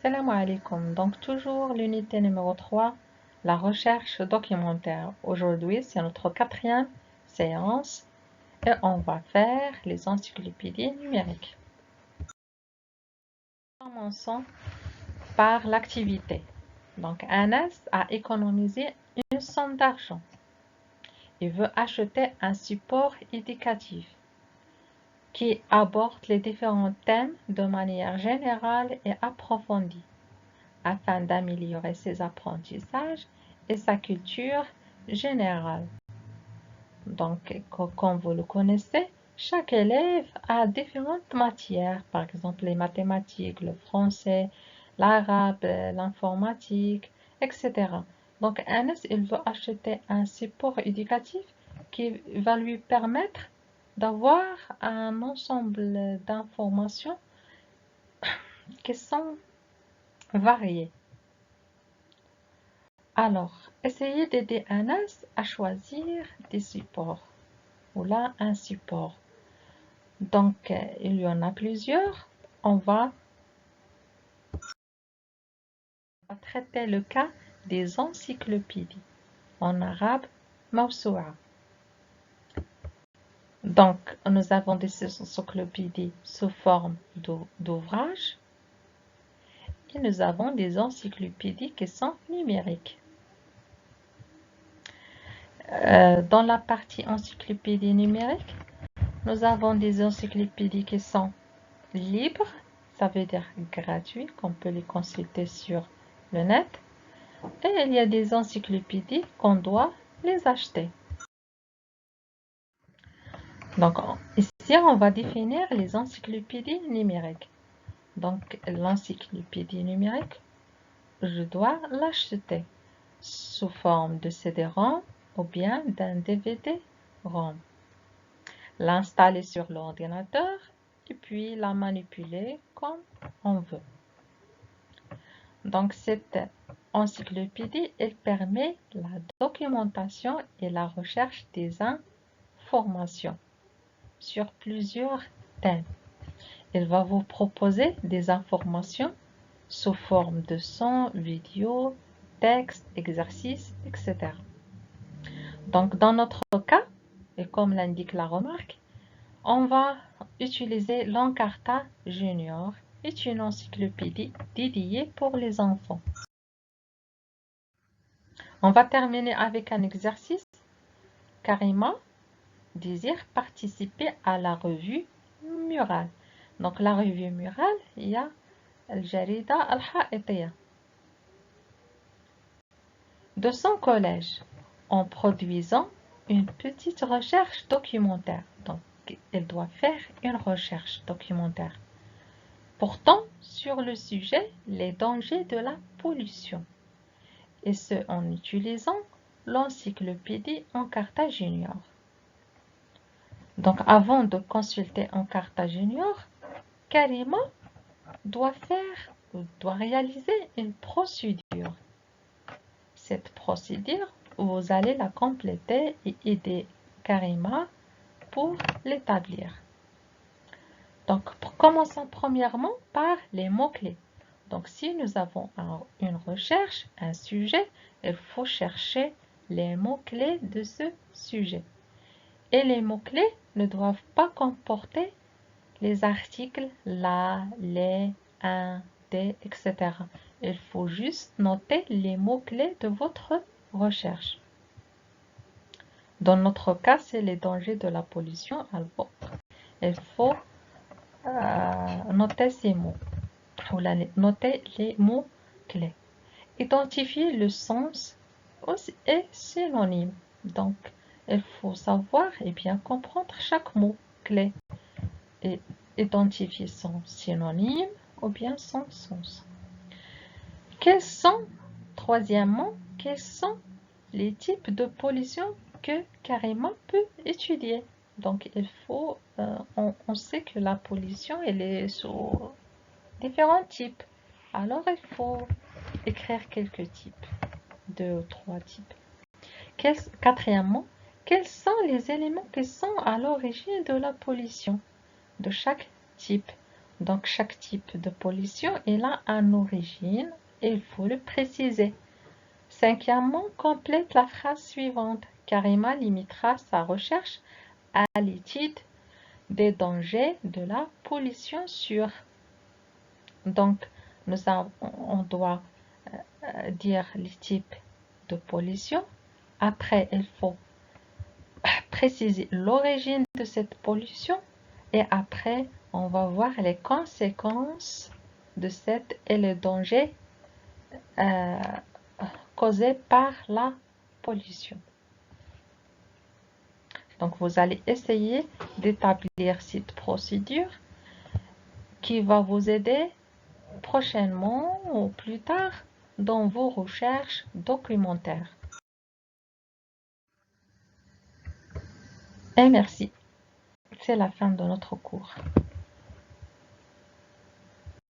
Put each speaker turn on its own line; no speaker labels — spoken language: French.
Salam alaikum. Donc toujours l'unité numéro 3, la recherche documentaire. Aujourd'hui, c'est notre quatrième séance et on va faire les encyclopédies numériques. Commençons par l'activité. Donc Anas a économisé une somme d'argent. Il veut acheter un support éducatif qui aborde les différents thèmes de manière générale et approfondie, afin d'améliorer ses apprentissages et sa culture générale. Donc, comme vous le connaissez, chaque élève a différentes matières, par exemple les mathématiques, le français, l'arabe, l'informatique, etc. Donc, Anas, il veut acheter un support éducatif qui va lui permettre d'avoir un ensemble d'informations qui sont variées. Alors, essayez d'aider Anas à choisir des supports ou là un support. Donc, il y en a plusieurs. On va traiter le cas des encyclopédies. En arabe, Mawsoua. Donc, nous avons des encyclopédies sous forme d'ouvrages et nous avons des encyclopédies qui sont numériques. Dans la partie encyclopédie numérique, nous avons des encyclopédies qui sont libres, ça veut dire gratuits, qu'on peut les consulter sur le net. Et il y a des encyclopédies qu'on doit les acheter. Donc ici, on va définir les encyclopédies numériques. Donc l'encyclopédie numérique, je dois l'acheter sous forme de CD-ROM ou bien d'un DVD-ROM. L'installer sur l'ordinateur et puis la manipuler comme on veut. Donc cette encyclopédie, elle permet la documentation et la recherche des informations sur plusieurs thèmes. Elle va vous proposer des informations sous forme de son, vidéo, texte, exercices, etc. Donc dans notre cas, et comme l'indique la remarque, on va utiliser l'Encarta Junior, est une encyclopédie dédiée pour les enfants. On va terminer avec un exercice. Karima désire participer à la revue murale. Donc la revue murale, il y a Al-Jarida Al-Ha'itiya. De son collège, en produisant une petite recherche documentaire. Donc elle doit faire une recherche documentaire portant sur le sujet les dangers de la pollution. Et ce en utilisant l'encyclopédie Encarta Junior. Donc avant de consulter Encarta Junior, Karima doit réaliser une procédure. Cette procédure, vous allez la compléter et aider Karima pour l'établir. Donc, commençons premièrement par les mots-clés. Donc, si nous avons une recherche, un sujet, il faut chercher les mots-clés de ce sujet. Et les mots-clés ne doivent pas comporter les articles la, les, un, des, etc. Il faut juste noter les mots-clés de votre recherche. Dans notre cas, c'est les dangers de la pollution. Alors, il faut noter ces mots, ou noter les mots-clés. Identifier le sens est synonyme. Donc, il faut savoir et bien comprendre chaque mot-clé et identifier son synonyme ou bien son sens. Troisièmement, quels sont les types de pollution que Karima peut étudier? Donc, il faut, on sait que la pollution, elle est sous différents types. Alors, il faut écrire quelques types, 2 ou 3 types. Quatrièmement, quels sont les éléments qui sont à l'origine de la pollution de chaque type? Donc, chaque type de pollution, il a une origine et il faut le préciser. Cinquièmement, complète la phrase suivante. Karima limitera sa recherche à l'étude des dangers de la pollution sûre. Donc, on doit dire les types de pollution. Après, il faut préciser l'origine de cette pollution. Et après, on va voir les conséquences de cette et les dangers causés par la pollution. Donc, vous allez essayer d'établir cette procédure qui va vous aider prochainement ou plus tard dans vos recherches documentaires. Et merci. C'est la fin de notre cours.